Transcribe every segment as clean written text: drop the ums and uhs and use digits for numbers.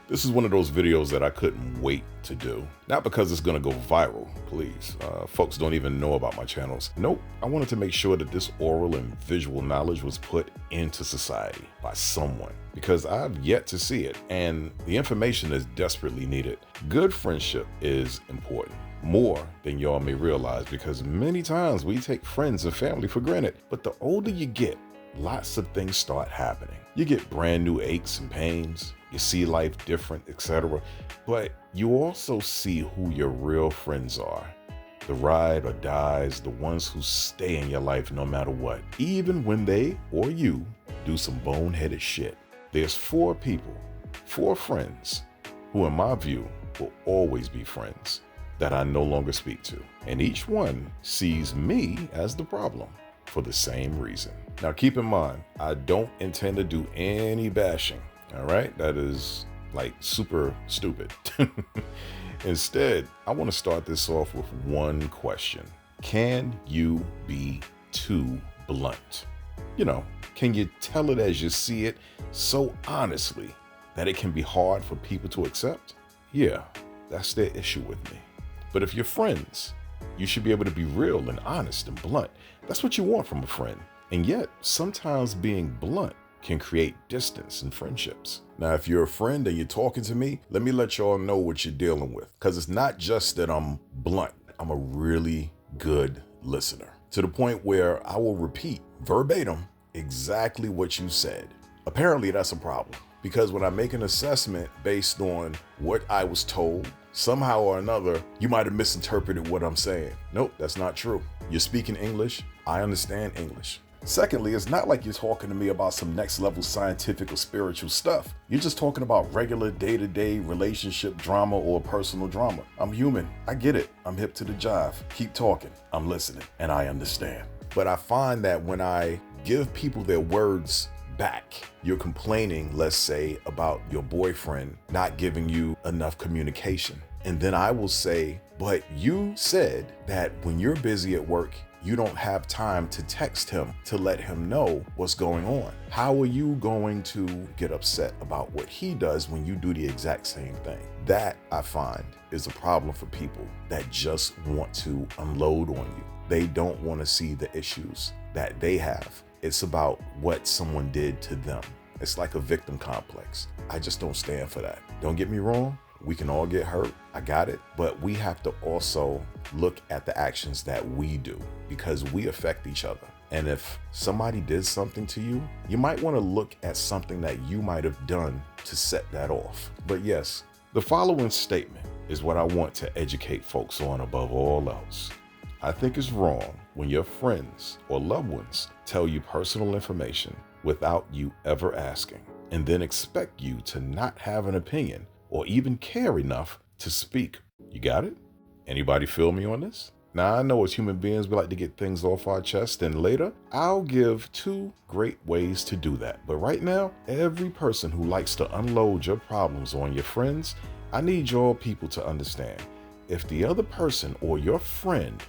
This is one of those videos that I couldn't wait to do. Not because it's gonna go viral, please. Folks don't even know about my channels. Nope, I wanted to make sure that this oral and visual knowledge was put into society by someone, because I've yet to see it, and the information is desperately needed. Good friendship is important, more than y'all may realize, because many times we take friends and family for granted. But the older you get, lots of things start happening. You get brand new aches and pains, you see life different, etc. But you also see who your real friends are. The ride or dies, the ones who stay in your life no matter what, even when they or you do some boneheaded shit. There's 4 people, 4 friends, who in my view will always be friends that I no longer speak to. And each one sees me as the problem for the same reason. Now keep in mind, I don't intend to do any bashing, all right? That is like super stupid. Instead, I want to start this off with one question. Can you be too blunt? You know, can you tell it as you see it so honestly that it can be hard for people to accept? Yeah, that's their issue with me. But if you're friends, you should be able to be real and honest and blunt. That's what you want from a friend. And yet, sometimes being blunt can create distance in friendships. Now, if you're a friend and you're talking to me, let me let y'all know what you're dealing with. Because it's not just that I'm blunt. I'm a really good listener, to the point where I will repeat verbatim exactly what you said. Apparently, that's a problem, because when I make an assessment based on what I was told, somehow or another, you might have misinterpreted what I'm saying. Nope, that's not true. You're speaking English. I understand English. Secondly, it's not like you're talking to me about some next level scientific or spiritual stuff. You're just talking about regular day-to-day relationship drama or personal drama. I'm human. I get it. I'm hip to the jive. Keep talking. I'm listening and I understand. But I find that when I give people their words back, you're complaining, let's say, about your boyfriend not giving you enough communication. And then I will say, but you said that when you're busy at work, you don't have time to text him to let him know what's going on. How are you going to get upset about what he does when you do the exact same thing? That, I find, is a problem for people that just want to unload on you. They don't want to see the issues that they have. It's about what someone did to them. It's like a victim complex. I just don't stand for that. Don't get me wrong. We can all get hurt. I got it. But we have to also look at the actions that we do, because we affect each other. And if somebody did something to you, you might want to look at something that you might have done to set that off. But yes, the following statement is what I want to educate folks on above all else. I think it's wrong when your friends or loved ones tell you personal information without you ever asking, and then expect you to not have an opinion or even care enough to speak. You got it? Anybody feel me on this? Now, I know as human beings, we like to get things off our chest, and later I'll give 2 great ways to do that. But right now, every person who likes to unload your problems on your friends, I need y'all people to understand. If the other person or your friend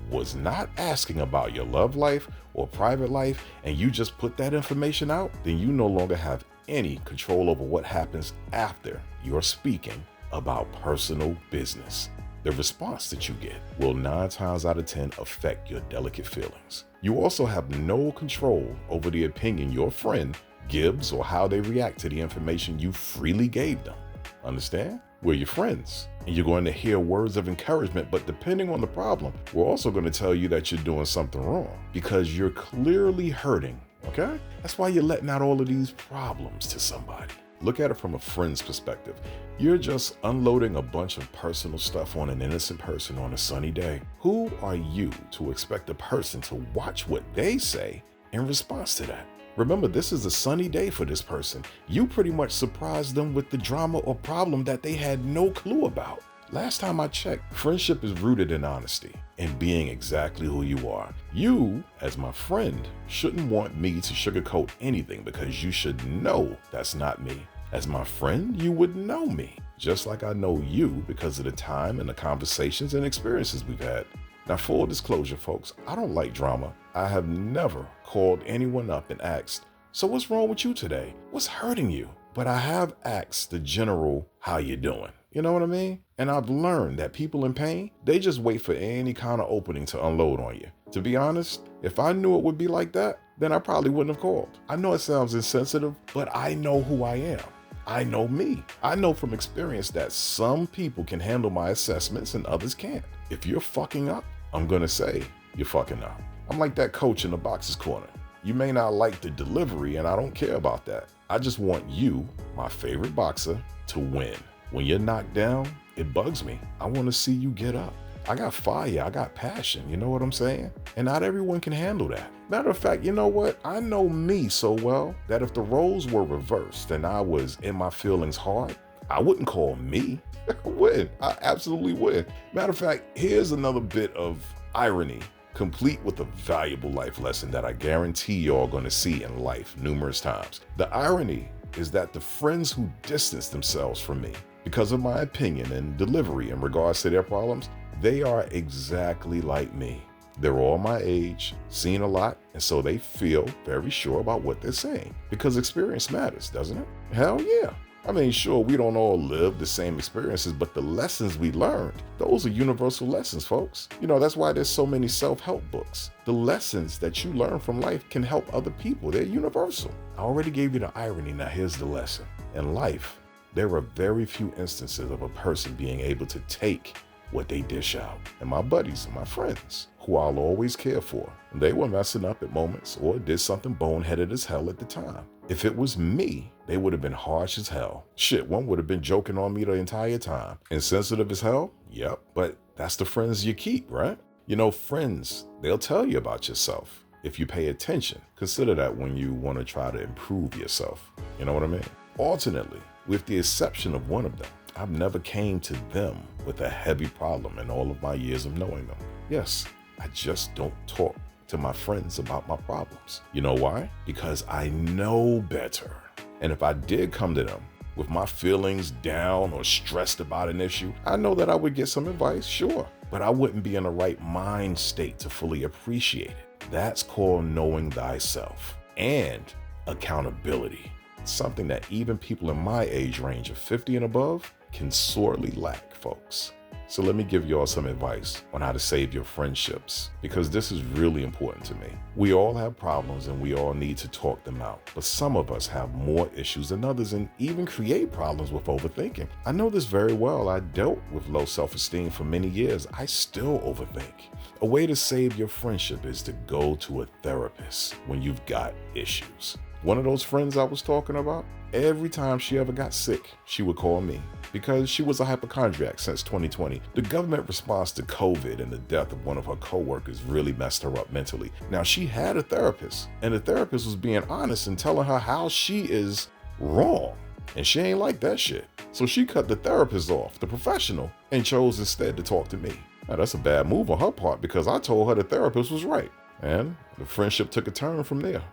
was not asking about your love life or private life, and you just put that information out, then you no longer have any control over what happens after you're speaking about personal business. The response that you get will 9 times out of 10 affect your delicate feelings. You also have no control over the opinion your friend gives or how they react to the information you freely gave them. Understand? We're your friends, and you're going to hear words of encouragement, but depending on the problem, we're also going to tell you that you're doing something wrong because you're clearly hurting, okay? That's why you're letting out all of these problems to somebody. Look at it from a friend's perspective. You're just unloading a bunch of personal stuff on an innocent person on a sunny day. Who are you to expect a person to watch what they say in response to that? Remember, this is a sunny day for this person. You pretty much surprised them with the drama or problem that they had no clue about. Last time I checked, friendship is rooted in honesty and being exactly who you are. You, as my friend, shouldn't want me to sugarcoat anything, because you should know that's not me. As my friend, you would know me, just like I know you because of the time and the conversations and experiences we've had. Now, full disclosure, folks, I don't like drama. I have never called anyone up and asked, so what's wrong with you today? What's hurting you? but I have asked the general, how you doing? You know what I mean? And I've learned that people in pain, they just wait for any kind of opening to unload on you. To be honest, if I knew it would be like that, then I probably wouldn't have called. I know it sounds insensitive, but I know who I am. I know me. I know from experience that some people can handle my assessments and others can't. If you're fucking up, I'm gonna say you're fucking up. I'm like that coach in the boxer's corner. You may not like the delivery, and I don't care about that. I just want you, my favorite boxer, to win. When you're knocked down, it bugs me. I want to see you get up. I got fire, I got passion, you know what I'm saying? And not everyone can handle that. Matter of fact, you know what? I know me so well that if the roles were reversed and I was in my feelings hard, I wouldn't call me. I would. I absolutely would. Matter of fact, here's another bit of irony, complete with a valuable life lesson that I guarantee y'all gonna see in life numerous times. The irony is that the friends who distance themselves from me because of my opinion and delivery in regards to their problems, they are exactly like me. They're all my age, seen a lot, and so they feel very sure about what they're saying. Because experience matters, doesn't it? Hell yeah. I mean, sure, we don't all live the same experiences, but the lessons we learned, those are universal lessons, folks. You know, that's why there's so many self-help books. The lessons that you learn from life can help other people. They're universal. I already gave you the irony. Now here's the lesson. In life, there are very few instances of a person being able to take what they dish out. And my buddies and my friends, who I'll always care for, they were messing up at moments or did something boneheaded as hell at the time. If it was me, they would have been harsh as hell. Shit, one would have been joking on me the entire time. Insensitive as hell? Yep. But that's the friends you keep, right? You know, friends, they'll tell you about yourself. If you pay attention, consider that when you want to try to improve yourself. You know what I mean? Alternately, with the exception of one of them, I've never came to them with a heavy problem in all of my years of knowing them. Yes, I just don't talk to my friends about my problems. You know why? Because I know better. And if I did come to them with my feelings down or stressed about an issue, I know that I would get some advice, sure, but I wouldn't be in the right mind state to fully appreciate it. That's called knowing thyself and accountability. Something that even people in my age range of 50 and above can sorely lack, folks. So let me give y'all some advice on how to save your friendships, because this is really important to me. We all have problems and we all need to talk them out, but some of us have more issues than others and even create problems with overthinking. I know this very well. I dealt with low self-esteem for many years. I still overthink. A way to save your friendship is to go to a therapist when you've got issues. One of those friends I was talking about, every time she ever got sick, she would call me because she was a hypochondriac since 2020. The government response to COVID and the death of one of her coworkers really messed her up mentally. Now, she had a therapist, and the therapist was being honest and telling her how she is wrong. And she ain't like that shit. So she cut the therapist off, the professional, and chose instead to talk to me. Now, that's a bad move on her part because I told her the therapist was right. And the friendship took a turn from there.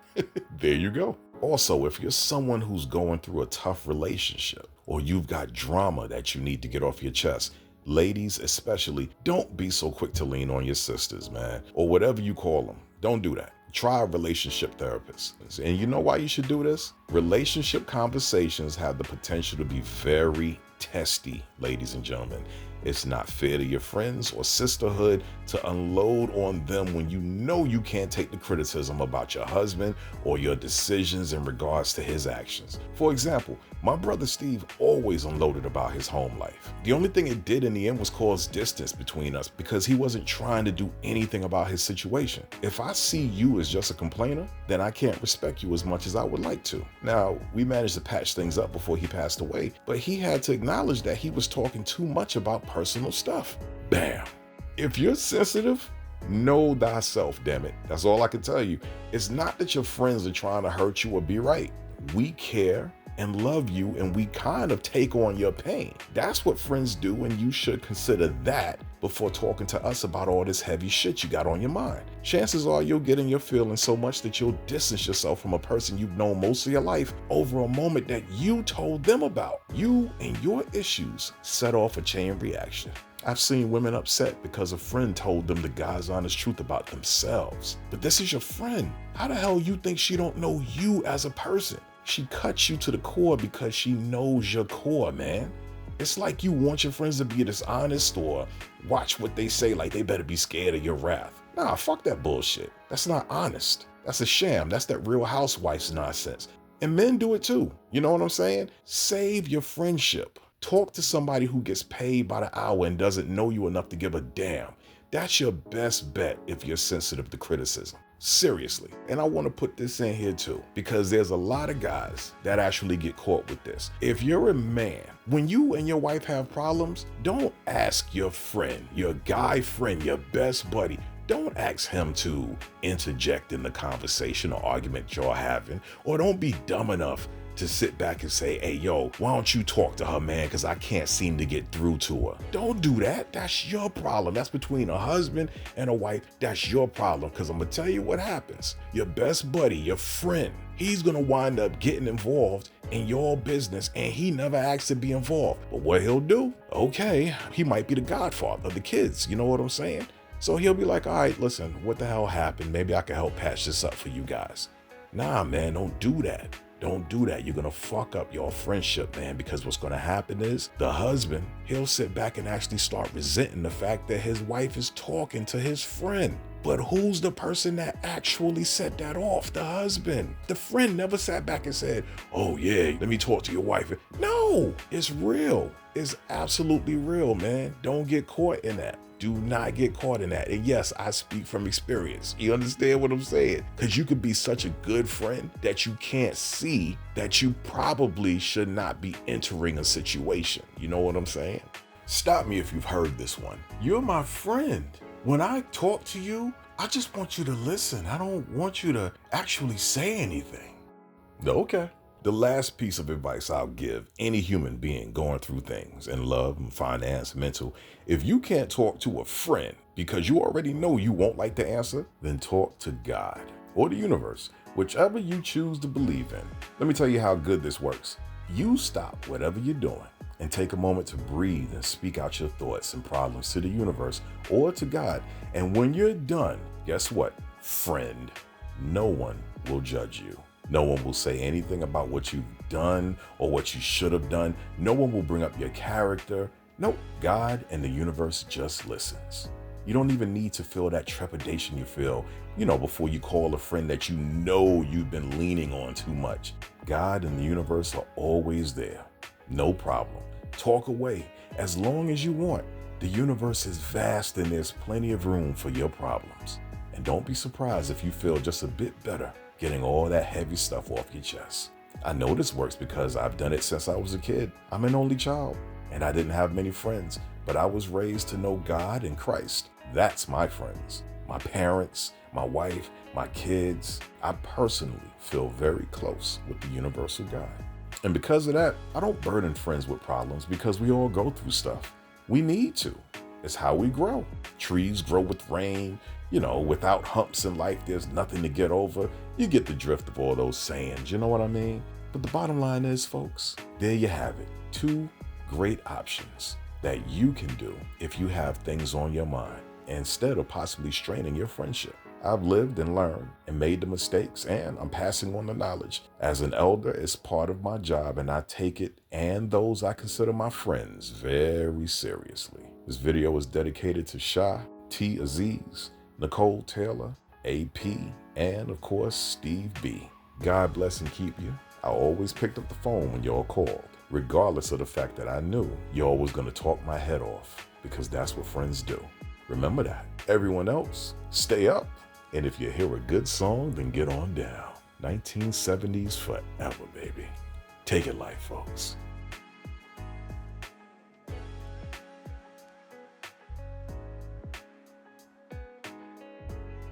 There you go. Also, if you're someone who's going through a tough relationship or you've got drama that you need to get off your chest, ladies especially, don't be so quick to lean on your sisters, man, or whatever you call them. Don't do that. Try a relationship therapist. And you know why you should do this? Relationship conversations have the potential to be very testy, ladies and gentlemen. It's not fair to your friends or sisterhood to unload on them when you know you can't take the criticism about your husband or your decisions in regards to his actions. For example, my brother Steve always unloaded about his home life. The only thing it did in the end was cause distance between us because he wasn't trying to do anything about his situation. If I see you as just a complainer, then I can't respect you as much as I would like to. Now, we managed to patch things up before he passed away, but he had to acknowledge that he was talking too much about personal stuff. Bam. If you're sensitive, know thyself, damn it. That's all I can tell you. It's not that your friends are trying to hurt you or be right. We care and love you, and we kind of take on your pain. That's what friends do, and you should consider that before talking to us about all this heavy shit you got on your mind. Chances are you'll get in your feelings so much that you'll distance yourself from a person you've known most of your life over a moment that you told them about. You and your issues set off a chain reaction. I've seen women upset because a friend told them the God's honest truth about themselves. But this is your friend. How the hell you think she don't know you as a person? She cuts you to the core because she knows your core, man. It's like you want your friends to be dishonest or watch what they say like they better be scared of your wrath. Nah, fuck that bullshit. That's not honest. That's a sham. That's that Real Housewives nonsense. And men do it too. You know what I'm saying? Save your friendship. Talk to somebody who gets paid by the hour and doesn't know you enough to give a damn. That's your best bet if you're sensitive to criticism. Seriously. And I want to put this in here too, because there's a lot of guys that actually get caught with this. If you're a man, when you and your wife have problems, don't ask your friend, your guy friend, your best buddy. Don't ask him to interject in the conversation or argument you're having, or don't be dumb enough to sit back and say, hey, yo, why don't you talk to her, man? Because I can't seem to get through to her. Don't do that. That's your problem. That's between a husband and a wife. That's your problem. Because I'm going to tell you what happens. Your best buddy, your friend, he's going to wind up getting involved in your business, and he never asked to be involved. But what he'll do, okay, he might be the godfather of the kids. You know what I'm saying? So he'll be like, all right, listen, what the hell happened? Maybe I can help patch this up for you guys. Nah, man, don't do that. Don't do that. You're going to fuck up your friendship, man, because what's going to happen is the husband, he'll sit back and actually start resenting the fact that his wife is talking to his friend. But who's the person that actually set that off? The husband. The friend never sat back and said, oh yeah, let me talk to your wife. No, it's real. It's absolutely real, man. Don't get caught in that. Do not get caught in that. And yes, I speak from experience. You understand what I'm saying? Because you could be such a good friend that you can't see that you probably should not be entering a situation. You know what I'm saying? Stop me if you've heard this one. You're my friend. When I talk to you, I just want you to listen. I don't want you to actually say anything. Okay. The last piece of advice I'll give any human being going through things in love and finance, mental, if you can't talk to a friend because you already know you won't like the answer, then talk to God or the universe, whichever you choose to believe in. Let me tell you how good this works. You stop whatever you're doing and take a moment to breathe and speak out your thoughts and problems to the universe or to God. And when you're done, guess what, friend? No one will judge you. No one will say anything about what you've done or what you should have done. No one will bring up your character. Nope. God and the universe just listens. You don't even need to feel that trepidation you feel, before you call a friend that you know you've been leaning on too much. God and the universe are always there. No problem. Talk away as long as you want. The universe is vast and there's plenty of room for your problems. And don't be surprised if you feel just a bit better getting all that heavy stuff off your chest. I know this works because I've done it since I was a kid. I'm an only child and I didn't have many friends, but I was raised to know God and Christ. That's my friends, my parents, my wife, my kids. I personally feel very close with the universal God. And because of that, I don't burden friends with problems because we all go through stuff. We need to. It's how we grow. Trees grow with rain. Without humps in life, there's nothing to get over. You get the drift of all those sayings, you know what I mean? But the bottom line is, folks, there you have it. 2 great options that you can do if you have things on your mind instead of possibly straining your friendship. I've lived and learned and made the mistakes, and I'm passing on the knowledge. As an elder, it's part of my job, and I take it and those I consider my friends very seriously. This video is dedicated to Shah, T. Aziz, Nicole Taylor, AP, and of course, Steve B. God bless and keep you. I always picked up the phone when y'all called, regardless of the fact that I knew y'all was gonna talk my head off, because that's what friends do. Remember that. Everyone else, stay up. And if you hear a good song, then get on down. 1970s forever, baby. Take it light, folks.